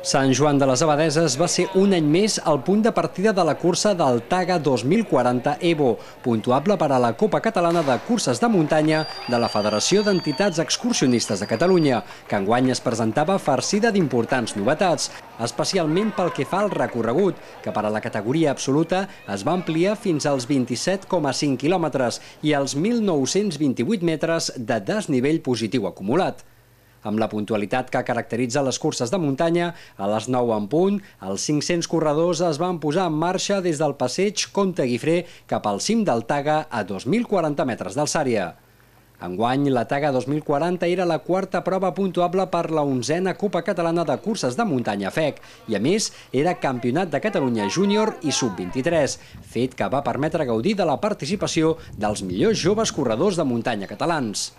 Sant Joan de les Abadesses va ser un any més el punt de partida de la cursa del TAGA 2040 EVO, puntuable per a la Copa Catalana de Curses de Muntanya de la Federació d'Entitats Excursionistes de Catalunya, que enguany es presentava farcida d'importants novetats, especialment pel que fa al recorregut, que per a la categoria absoluta es va ampliar fins als 27,5 quilòmetres i als 1.928 metres de desnivell positiu acumulat. Amb la puntualitat que caracteritza les curses de muntanya, a les 9 en punt, els 500 corredors es van posar en marxa des del passeig Comte Guifré cap al cim del TAGA a 2.040 metres d'alçària. Enguany, la TAGA 2040 era la quarta prova puntuable per la 11a Copa Catalana de Curses de Muntanya FEC i, a més, era Campionat de Catalunya Júnior i Sub-23, fet que va permetre gaudir de la participació dels millors joves corredors de muntanya catalans.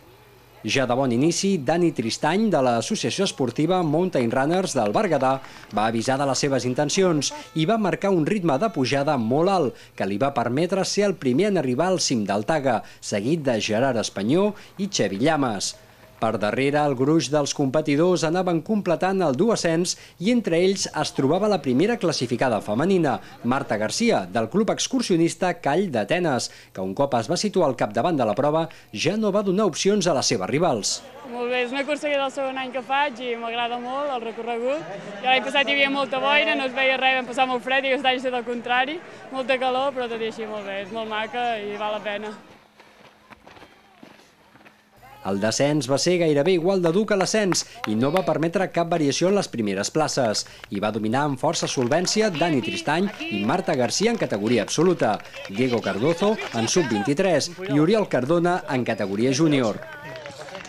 Ja de bon inici, Dani Tristany, de l'associació esportiva Mountain Runners del Berguedà, va avisar de les seves intencions i va marcar un ritme de pujada molt alt, que li va permetre ser el primer en arribar al cim del TAGA, seguit de Gerard Espanyó i Xevi Llames. Per darrere, el gruix dels competidors anaven completant el dur ascens i entre ells es trobava la primera classificada femenina, Marta Garcia, del club excursionista Call d'Atenes, que un cop es va situar al capdavant de la prova ja no va donar opcions a les seves rivals. Molt bé, és una cursa que és el segon any que faig i m'agrada molt el recorregut. L'any passat hi havia molta boira, no es veia res, vam passar molt fred i aquest any ha estat al contrari, molta calor, però tot i així molt bé, és molt maca i val la pena. El descens va ser gairebé igual de dur que l'ascens i no va permetre cap variació en les primeres places. Hi va dominar amb força solvència Dani Tristany i Marta Garcia en categoria absoluta, Diego Cardozo en sub-23 i Oriol Cardona en categoria júnior.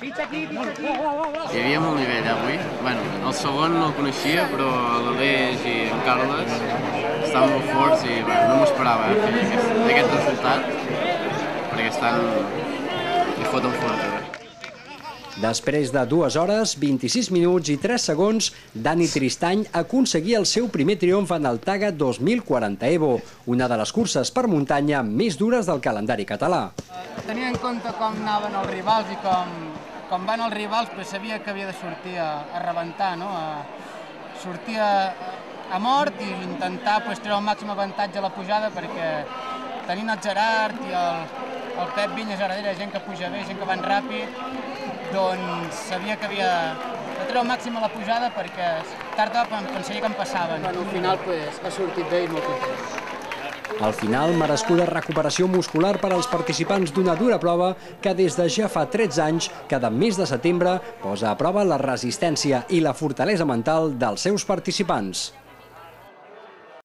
Hi havia molt nivell avui. El segon no el coneixia, però l'Aleix i en Carles estan molt forts i no m'esperava aquest resultat, perquè li foten fora també. Després de 2 hores, 26 minuts i 3 segons, Dani Tristany aconseguia el seu primer triomf en el TAGA 2040 EVO, una de les curses per muntanya més dures del calendari català. Tenint en compte com anaven els rivals i com van els rivals, sabia que havia de sortir a rebentar, sortir a mort i intentar treure el màxim avantatge a la pujada, perquè tenint el Gerard i el Pep Vinyes a darrere, gent que puja bé, gent que van ràpid, doncs sabia que havia de treure el màxim a la pujada perquè tard o d'hora pensaria que em passaven. Al final ha sortit bé i molt content. Al final, merescuda recuperació muscular per als participants d'una dura prova que des de ja fa 13 anys, cada mes de setembre, posa a prova la resistència i la fortalesa mental dels seus participants.